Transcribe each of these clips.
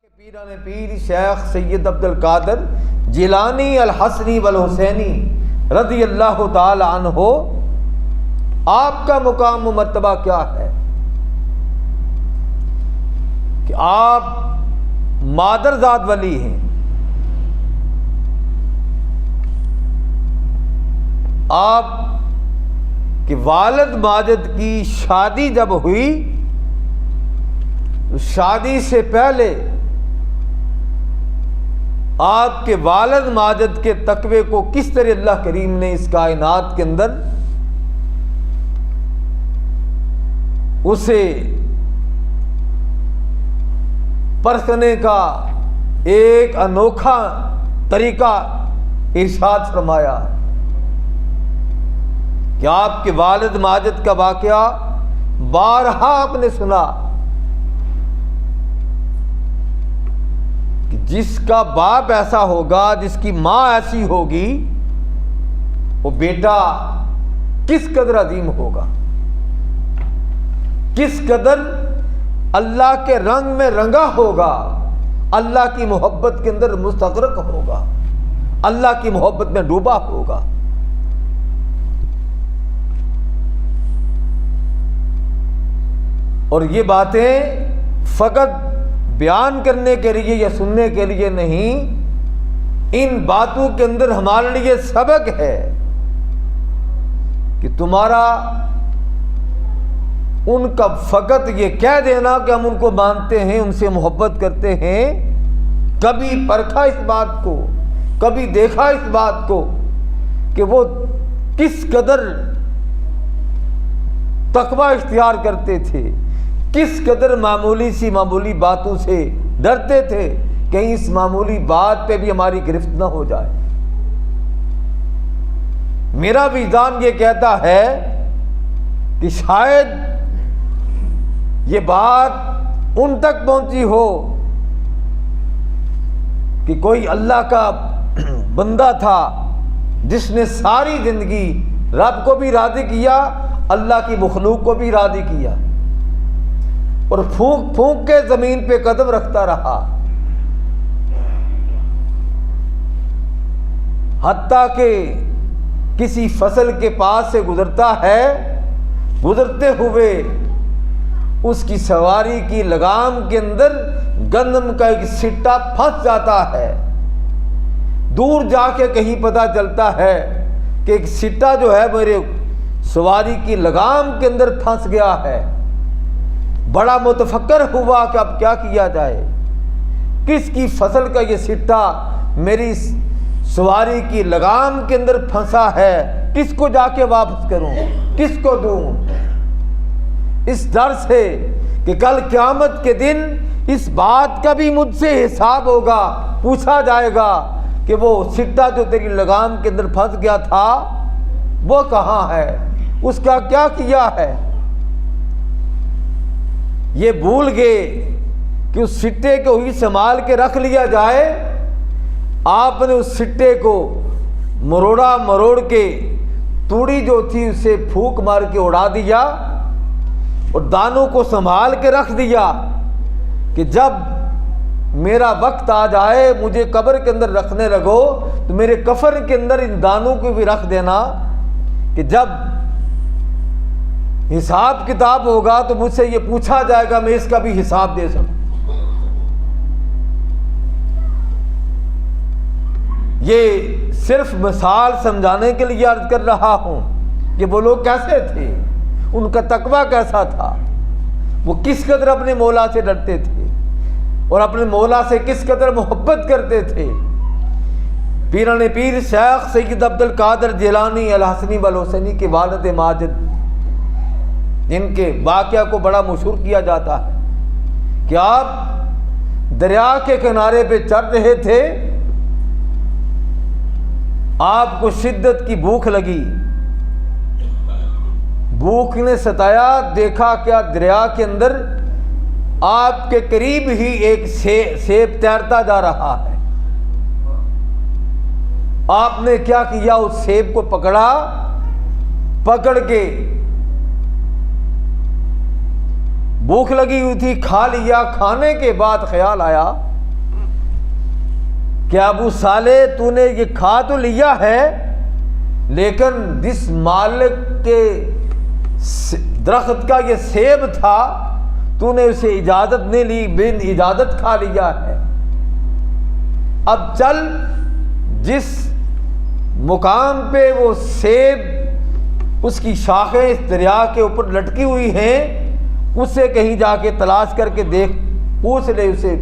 پیران پیر شیخ سید عبد القادر جیلانی الحسنی والحسینی رضی اللہ تعالی عنہ، آپ کا مقام و مرتبہ کیا ہے کہ آپ مادرزاد ولی ہیں. آپ کے والد ماجد کی شادی جب ہوئی، شادی سے پہلے آپ کے والد ماجد کے تقوی کو کس طرح اللہ کریم نے اس کائنات کے اندر اسے پرکھنے کا ایک انوکھا طریقہ ارشاد فرمایا کہ آپ کے والد ماجد کا واقعہ بارہا آپ نے سنا کہ جس کا باپ ایسا ہوگا، جس کی ماں ایسی ہوگی، وہ بیٹا کس قدر عظیم ہوگا، کس قدر اللہ کے رنگ میں رنگا ہوگا، اللہ کی محبت کے اندر مستغرق ہوگا، اللہ کی محبت میں ڈوبا ہوگا. اور یہ باتیں فقط بیان کرنے کے لیے یا سننے کے لیے نہیں، ان باتوں کے اندر ہمارے لیے سبق ہے کہ تمہارا ان کا فقط یہ کہہ دینا کہ ہم ان کو مانتے ہیں، ان سے محبت کرتے ہیں، کبھی پرکھا اس بات کو، کبھی دیکھا اس بات کو کہ وہ کس قدر تقوی اختیار کرتے تھے، کس قدر معمولی باتوں سے ڈرتے تھے، کہیں اس معمولی بات پہ بھی ہماری گرفت نہ ہو جائے. میرا وجدان یہ کہتا ہے کہ شاید یہ بات ان تک پہنچی ہو کہ کوئی اللہ کا بندہ تھا جس نے ساری زندگی رب کو بھی راضی کیا، اللہ کی مخلوق کو بھی راضی کیا، اور پھونک پھونک کے زمین پہ قدم رکھتا رہا، حتیٰ کہ کسی فصل کے پاس سے گزرتا ہے، گزرتے ہوئے اس کی سواری کی لگام کے اندر گندم کا ایک سٹا پھنس جاتا ہے. دور جا کے کہیں پتہ چلتا ہے کہ ایک سٹا جو ہے میرے سواری کی لگام کے اندر پھنس گیا ہے. بڑا متفکر ہوا کہ اب کیا کیا جائے، کس کی فصل کا یہ سٹا میری سواری کی لگام کے اندر پھنسا ہے، کس کو جا کے واپس کروں، کس کو دوں. اس ڈر سے کہ کل قیامت کے دن اس بات کا بھی مجھ سے حساب ہوگا، پوچھا جائے گا کہ وہ سٹا جو تیری لگام کے اندر پھنس گیا تھا وہ کہاں ہے، اس کا کیا کیا ہے. یہ بھول گئے کہ اس سٹے کو ہی سنبھال کے رکھ لیا جائے. آپ نے اس سٹے کو مروڑ کے توڑی جو تھی اسے پھونک مار کے اڑا دیا اور دانوں کو سنبھال کے رکھ دیا کہ جب میرا وقت آ جائے، مجھے قبر کے اندر رکھنے لگو تو میرے کفن کے اندر ان دانوں کو بھی رکھ دینا کہ جب حساب کتاب ہوگا تو مجھ سے یہ پوچھا جائے گا، میں اس کا بھی حساب دے سکوں. یہ صرف مثال سمجھانے کے لیے عرض کر رہا ہوں کہ وہ لوگ کیسے تھے، ان کا تقویٰ کیسا تھا، وہ کس قدر اپنے مولا سے ڈرتے تھے اور اپنے مولا سے کس قدر محبت کرتے تھے. پیران پیر شیخ سید عبد القادر جیلانی الحسنی والحسینی کے والد ماجد، جن کے واقعہ کو بڑا مشہور کیا جاتا ہے کہ آپ دریا کے کنارے پہ چل رہے تھے، آپ کو شدت کی بھوک لگی، بھوک نے ستایا، دیکھا کیا دریا کے اندر آپ کے قریب ہی ایک سیب تیرتا جا رہا ہے. آپ نے کیا کیا، اس سیب کو پکڑ کے بھوک لگی ہوئی تھی، کھا لیا. کھانے کے بعد خیال آیا کہ ابو صالح تو نے یہ کھا تو لیا ہے، لیکن جس مالک کے درخت کا یہ سیب تھا تو نے اسے اجازت نہیں لی، بن اجازت کھا لیا ہے۔ اب چل جس مقام پہ وہ سیب اس کی شاخیں اس دریا کے اوپر لٹکی ہوئی ہیں، اس سے کہیں جا کے تلاش کر کے دیکھ، پوچھ لے، اسے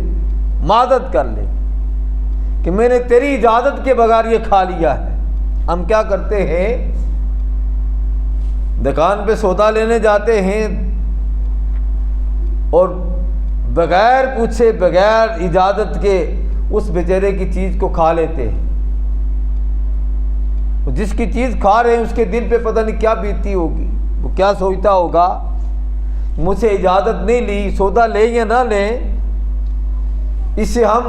معذرت کر لے کہ میں نے تیری اجازت کے بغیر یہ کھا لیا ہے۔ ہم کیا کرتے ہیں، دکان پہ سودا لینے جاتے ہیں اور بغیر پوچھے بغیر اجازت کے اس بیچارے کی چیز کو کھا لیتے ہیں۔ جس کی چیز کھا رہے ہیں اس کے دل پہ پتہ نہیں کیا بیتتی ہوگی، وہ کیا سوچتا ہوگا، مجھ سے اجازت نہیں لی، سودا لیں یا نہ لیں، اسے ہم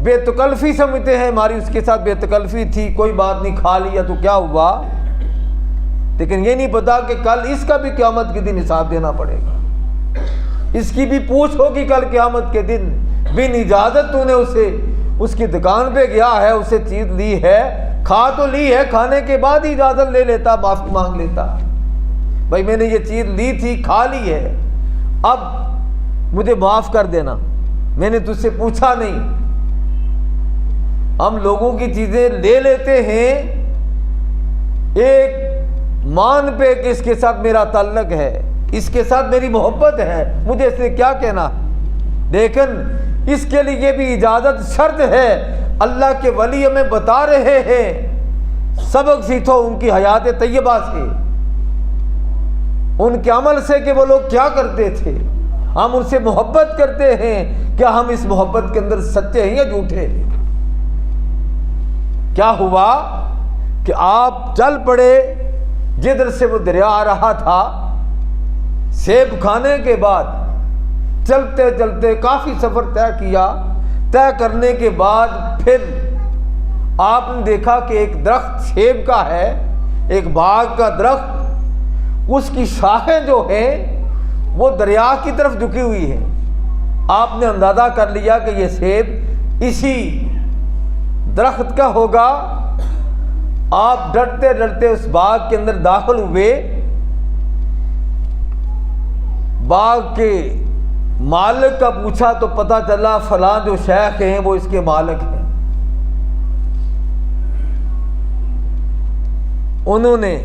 بے تکلفی سمجھتے ہیں، ہماری اس کے ساتھ بے تکلفی تھی، کوئی بات نہیں، کھا لیا تو کیا ہوا، لیکن یہ نہیں پتا کہ کل اس کا بھی قیامت کے دن حساب دینا پڑے گا، اس کی بھی پوچھ ہوگی کل قیامت کے دن۔ بن اجازت تو نے اسے اس کی دکان پہ گیا ہے، اسے چیز لی ہے، کھا تو لی ہے، کھانے کے بعد ہی اجازت لے لیتا، معافی مانگ لیتا، بھائی میں نے یہ چیز لی تھی، کھا لی ہے، اب مجھے معاف کر دینا، میں نے تجھ سے پوچھا نہیں۔ ہم لوگوں کی چیزیں لے لیتے ہیں ایک مان پہ کہ اس کے ساتھ میرا تعلق ہے، اس کے ساتھ میری محبت ہے، مجھے اس سے کیا کہنا، لیکن اس کے لیے بھی اجازت شرط ہے۔ اللہ کے ولی ہمیں بتا رہے ہیں سبق سیکھو ان کی حیات طیبہ سے، ان کے عمل سے کہ وہ لوگ کیا کرتے تھے، ہم ان سے محبت کرتے ہیں، کیا ہم اس محبت کے اندر سچے ہیں یا جھوٹے ہیں؟ کیا ہوا کہ آپ چل پڑے جدھر سے وہ دریا آ رہا تھا، سیب کھانے کے بعد چلتے چلتے کافی سفر طے کیا، طے کرنے کے بعد پھر آپ نے دیکھا کہ ایک درخت سیب کا ہے، ایک باغ کا درخت، اس کی شاخیں جو ہیں وہ دریا کی طرف جھکی ہوئی ہیں۔ آپ نے اندازہ کر لیا کہ یہ سیب اسی درخت کا ہوگا۔ آپ ڈرتے ڈرتے اس باغ کے اندر داخل ہوئے، باغ کے مالک کا پوچھا تو پتہ چلا فلاں جو شیخ ہیں وہ اس کے مالک ہیں۔ انہوں نے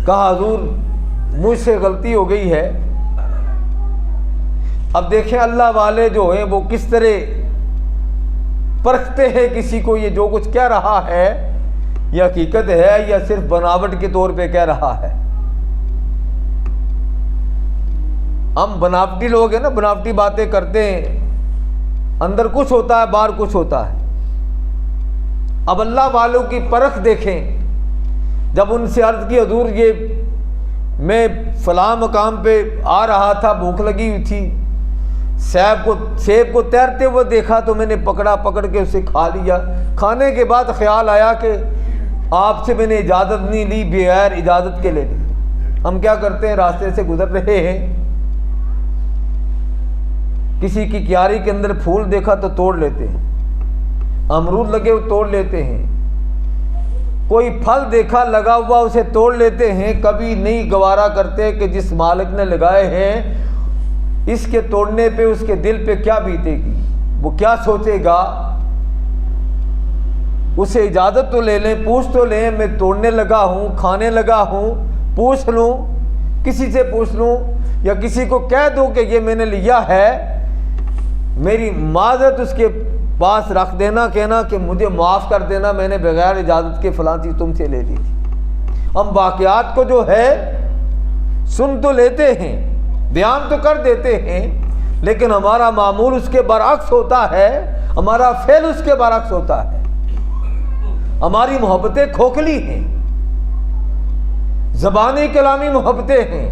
کہا حضور مجھ سے غلطی ہو گئی ہے۔ اب دیکھیں اللہ والے جو ہیں وہ کس طرح پرکھتے ہیں کسی کو، یہ جو کچھ کہہ رہا ہے یہ حقیقت ہے یا صرف بناوٹ کے طور پہ کہہ رہا ہے۔ ہم بناوٹی لوگ ہیں نا، بناوٹی باتیں کرتے ہیں، اندر کچھ ہوتا ہے باہر کچھ ہوتا ہے۔ اب اللہ والوں کی پرکھ دیکھیں، جب ان سے عرض کی حضور یہ میں فلاں مقام پہ آ رہا تھا، بھوک لگی ہوئی تھی، سیب کو تیرتے ہوئے دیکھا تو میں نے پکڑ کے اسے کھا لیا، کھانے کے بعد خیال آیا کہ آپ سے میں نے اجازت نہیں لی، بغیر اجازت کے لے لی۔ ہم کیا کرتے ہیں، راستے سے گزر رہے ہیں، کسی کی کیاری کے اندر پھول دیکھا تو توڑ لیتے ہیں، امرود لگے ہوئے توڑ لیتے ہیں، کوئی پھل دیکھا لگا ہوا اسے توڑ لیتے ہیں، کبھی نہیں گوارا کرتے کہ جس مالک نے لگائے ہیں اس کے توڑنے پہ اس کے دل پہ کیا بیتے گی، وہ کیا سوچے گا۔ اسے اجازت تو لے لیں، پوچھ تو لیں، میں توڑنے لگا ہوں، کھانے لگا ہوں، پوچھ لوں، کسی سے پوچھ لوں یا کسی کو کہہ دوں کہ یہ میں نے لیا ہے، میری معذرت اس کے پاس رکھ دینا، کہنا کہ مجھے معاف کر دینا، میں نے بغیر اجازت کے فلاں چیز تم سے لے لی تھی۔ ہم واقعات کو جو ہے سن تو لیتے ہیں، بیان تو کر دیتے ہیں، لیکن ہمارا معمول اس کے برعکس ہوتا ہے، ہمارا فعل اس کے برعکس ہوتا ہے۔ ہماری محبتیں کھوکھلی ہیں، زبانی کلامی محبتیں ہیں،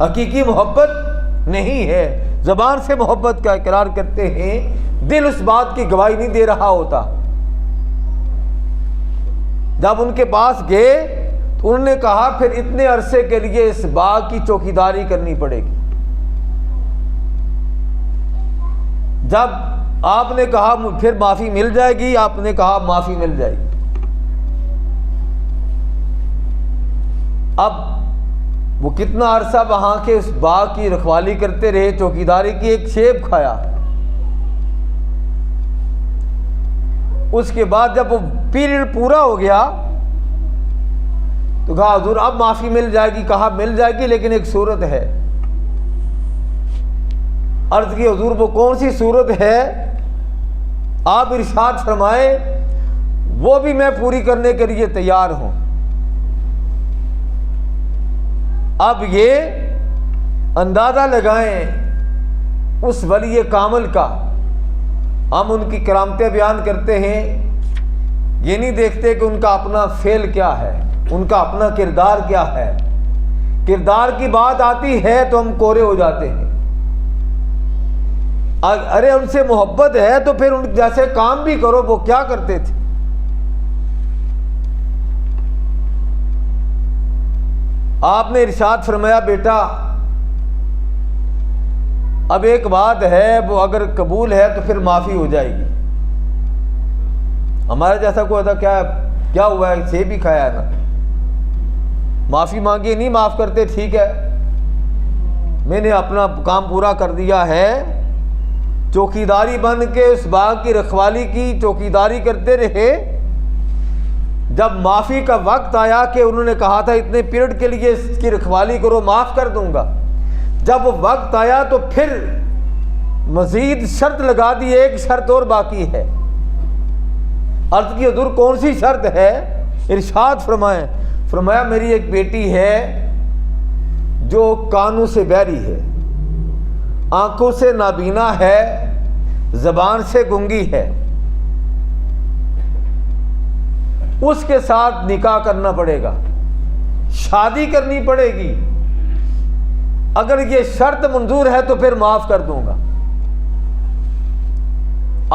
حقیقی محبت نہیں ہے۔ زبان سے محبت کا اقرار کرتے ہیں، دل اس بات کی گواہی نہیں دے رہا ہوتا۔ جب ان کے پاس گئے تو انہوں نے کہا پھر اتنے عرصے کے لیے اس باغ کی چوکیداری کرنی پڑے گی۔ جب آپ نے کہا پھر معافی مل جائے گی؟ آپ نے کہا معافی مل جائے گی۔ اب وہ کتنا عرصہ وہاں کے اس باغ کی رکھوالی کرتے رہے، چوکیداری کی، ایک سیب کھایا۔ اس کے بعد جب وہ پیریڈ پورا ہو گیا تو کہا حضور اب معافی مل جائے گی؟ کہا مل جائے گی، لیکن ایک صورت ہے۔ عرض کی حضور وہ کون سی صورت ہے؟ آپ ارشاد فرمائے وہ بھی میں پوری کرنے کے لیے تیار ہوں۔ اب یہ اندازہ لگائیں اس ولی کامل کا، ہم ان کی کرامتیں بیان کرتے ہیں، یہ نہیں دیکھتے کہ ان کا اپنا فعل کیا ہے، ان کا اپنا کردار کیا ہے۔ کردار کی بات آتی ہے تو ہم کورے ہو جاتے ہیں۔ ارے ان سے محبت ہے تو پھر ان جیسے کام بھی کرو۔ وہ کیا کرتے تھے؟ آپ نے ارشاد فرمایا بیٹا اب ایک بات ہے، وہ اگر قبول ہے تو پھر معافی ہو جائے گی۔ ہمارے جیسا کوئی تھا کیا ہوا ہے، سیب بھی کھایا ہے نا، معافی مانگی نہیں معاف کرتے، ٹھیک ہے میں نے اپنا کام پورا کر دیا ہے۔ چوکیداری بن کے اس باغ کی رکھوالی کی، چوکیداری کرتے رہے۔ جب معافی کا وقت آیا کہ انہوں نے کہا تھا اتنے پیریڈ کے لیے اس کی رکھوالی کرو، معاف کر دوں گا، جب وہ وقت آیا تو پھر مزید شرط لگا دی، ایک شرط اور باقی ہے۔ عرض کی حضور کون سی شرط ہے؟ ارشاد فرمایا میری ایک بیٹی ہے جو کانوں سے بہری ہے، آنکھوں سے نابینا ہے، زبان سے گنگی ہے، اس کے ساتھ نکاح کرنا پڑے گا، شادی کرنی پڑے گی۔ اگر یہ شرط منظور ہے تو پھر معاف کر دوں گا۔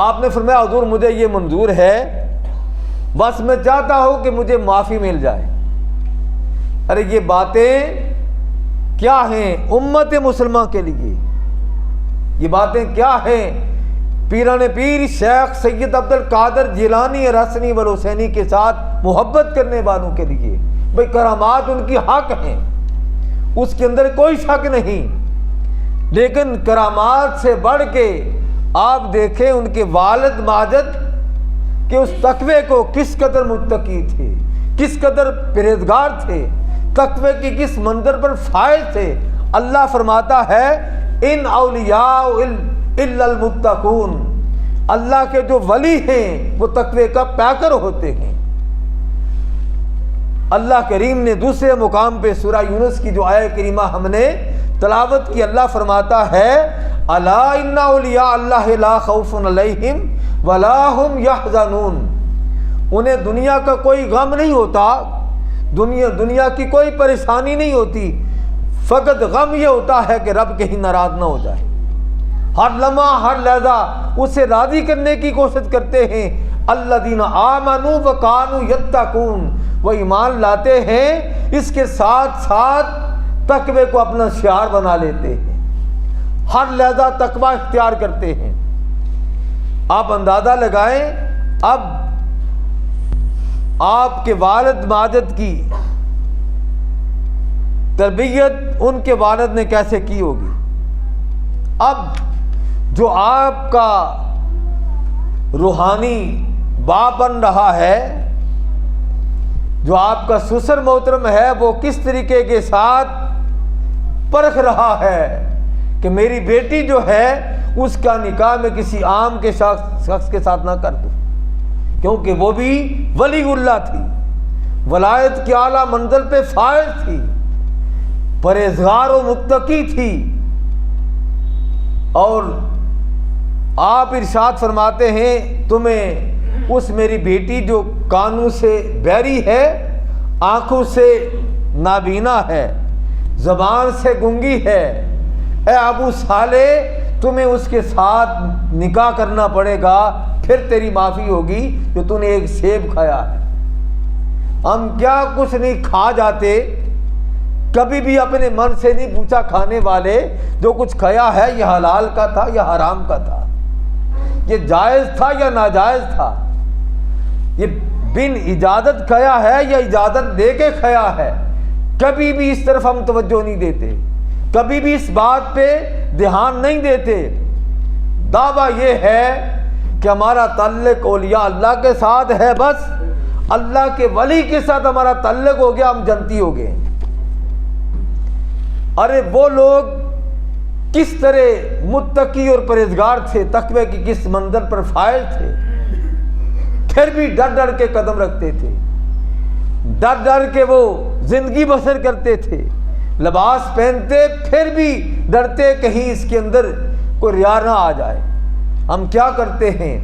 آپ نے فرمایا حضور مجھے یہ منظور ہے، بس میں چاہتا ہوں کہ مجھے معافی مل جائے۔ ارے یہ باتیں کیا ہیں امت مسلمہ کے لیے؟ یہ باتیں کیا ہیں پیران پیر شیخ سید عبد القادر جیلانی رسنی والحسینی کے ساتھ محبت کرنے والوں کے لیے؟ بھئی کرامات ان کی حق ہیں، اس کے اندر کوئی شک نہیں، لیکن کرامات سے بڑھ کے آپ دیکھیں ان کے والد ماجد کہ اس تقوی کو کس قدر متقی تھے، کس قدر پرہیزگار تھے، تقوی کی کس منظر پر فائز تھے۔ اللہ فرماتا ہے ان اولیاء الا المتقون، اللہ کے جو ولی ہیں وہ تقوی کا پیکر ہوتے ہیں۔ اللہ کریم نے دوسرے مقام پہ سورہ یونس کی جو آیہ کریمہ ہم نے تلاوت کی، اللہ فرماتا ہے الا ان اولیاء اللہ لا خوف علیہم ولا هم یحزنون، انہیں دنیا کا کوئی غم نہیں ہوتا، دنیا کی کوئی پریشانی نہیں ہوتی، فقط غم یہ ہوتا ہے کہ رب کہیں ناراض نہ ہو جائے۔ ہر لمحہ ہر لحظہ اسے راضی کرنے کی کوشش کرتے ہیں۔ الذین آمنوا وکانوا یتقون، وہ ایمان لاتے ہیں، اس کے ساتھ ساتھ تقوی کو اپنا شعار بنا لیتے ہیں، ہر لحظہ تقوی اختیار کرتے ہیں۔ آپ اندازہ لگائیں اب آپ کے والد ماجد کی تربیت ان کے والد نے کیسے کی ہوگی۔ اب جو آپ کا روحانی باپ بن رہا ہے، جو آپ کا سسر محترم ہے، وہ کس طریقے کے ساتھ پرکھ رہا ہے کہ میری بیٹی جو ہے اس کا نکاح میں کسی عام کے شخص کے ساتھ نہ کر دوں، کیونکہ وہ بھی ولی اللہ تھی، ولایت کی اعلیٰ منزل پہ فائز تھی، پرہیزگار و متقی تھی۔ اور آپ ارشاد فرماتے ہیں تمہیں اس میری بیٹی جو کانوں سے بہری ہے، آنکھوں سے نابینا ہے، زبان سے گنگی ہے، اے ابو صالح تمہیں اس کے ساتھ نکاح کرنا پڑے گا، پھر تیری معافی ہوگی جو تو نے ایک سیب کھایا ہے۔ ہم کیا کچھ نہیں کھا جاتے، کبھی بھی اپنے من سے نہیں پوچھا کھانے والے جو کچھ کھایا ہے یہ حلال کا تھا یا حرام کا تھا، یہ جائز تھا یا ناجائز تھا، یہ بن اجازت کھایا ہے یا اجازت دے کے کھایا ہے، کبھی بھی اس طرف ہم توجہ نہیں دیتے، کبھی بھی اس بات پہ دھیان نہیں دیتے۔ دعویٰ یہ ہے کہ ہمارا تعلق اولیاء اللہ کے ساتھ ہے، بس اللہ کے ولی کے ساتھ ہمارا تعلق ہو گیا، ہم جنتی ہو گئے۔ ارے وہ لوگ کس طرح متقی اور پرہیزگار تھے، تقوی کی کس منزل پر فائز تھے، پھر بھی ڈر ڈر کے قدم رکھتے تھے، ڈر ڈر کے وہ زندگی بسر کرتے تھے، لباس پہنتے پھر بھی ڈرتے کہیں اس کے اندر کوئی ریا نہ آ جائے۔ ہم کیا کرتے ہیں،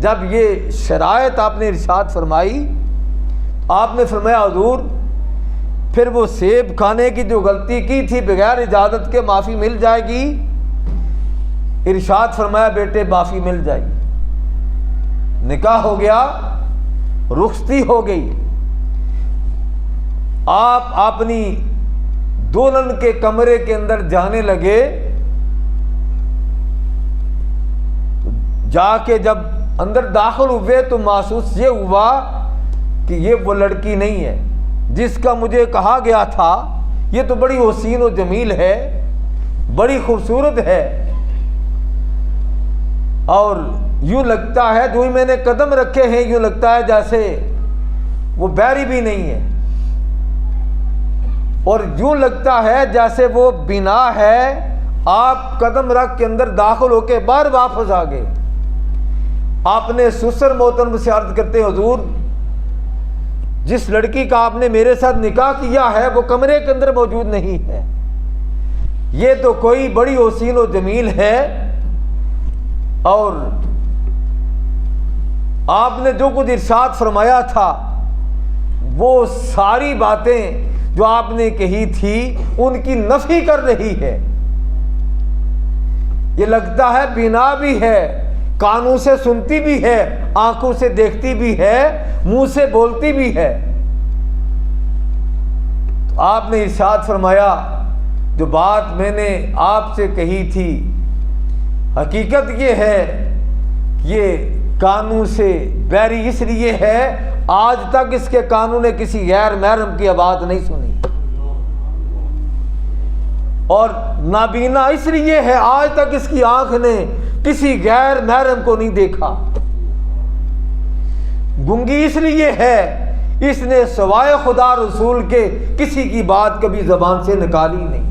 جب یہ شرائط آپ نے ارشاد فرمائی، آپ نے فرمایا حضور پھر وہ سیب کھانے کی جو غلطی کی تھی بغیر اجازت کے معافی مل جائے گی؟ ارشاد فرمایا بیٹے معافی مل جائے گی۔ نکاح ہو گیا، رخصتی ہو گئی، آپ اپنی دلہن کے کمرے کے اندر جانے لگے، جا کے جب اندر داخل ہوئے تو محسوس یہ ہوا کہ یہ وہ لڑکی نہیں ہے جس کا مجھے کہا گیا تھا، یہ تو بڑی حسین و جمیل ہے، بڑی خوبصورت ہے، اور یوں لگتا ہے جو ہی میں نے قدم رکھے ہیں یوں لگتا ہے جیسے وہ بیری بھی نہیں ہے، اور یوں لگتا ہے جیسے وہ بنا ہے۔ آپ قدم رکھ کے اندر داخل ہو کے باہر واپس آ گئے۔ آپ نے سسر محترم سے عرض کرتے حضور جس لڑکی کا آپ نے میرے ساتھ نکاح کیا ہے وہ کمرے کے اندر موجود نہیں ہے، یہ تو کوئی بڑی حسین و جمیل ہے، اور آپ نے جو کچھ ارشاد فرمایا تھا وہ ساری باتیں جو آپ نے کہی تھی ان کی نفی کر رہی ہے۔ یہ لگتا ہے بنا بھی ہے، کانوں سے سنتی بھی ہے، آنکھوں سے دیکھتی بھی ہے، منہ سے بولتی بھی ہے۔ تو آپ نے ارشاد فرمایا جو بات میں نے آپ سے کہی تھی حقیقت یہ ہے کہ یہ کانوں سے بیری اس لیے ہے آج تک اس کے کانوں نے کسی غیر محرم کی آواز نہیں سنی، اور نابینا اس لیے ہے آج تک اس کی آنکھ نے کسی غیر محرم کو نہیں دیکھا، گنگی اس لیے ہے اس نے سوائے خدا رسول کے کسی کی بات کبھی زبان سے نکالی نہیں۔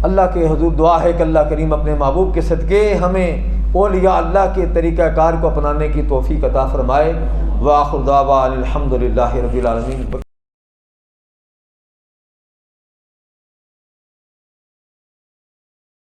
اللہ کے حضور دعا ہے کہ اللہ کریم اپنے محبوب کے صدقے ہمیں اولیاء اللہ کے طریقہ کار کو اپنانے کی توفیق عطا فرمائے۔ وآخر دعوانا الحمدللہ رب العالمین۔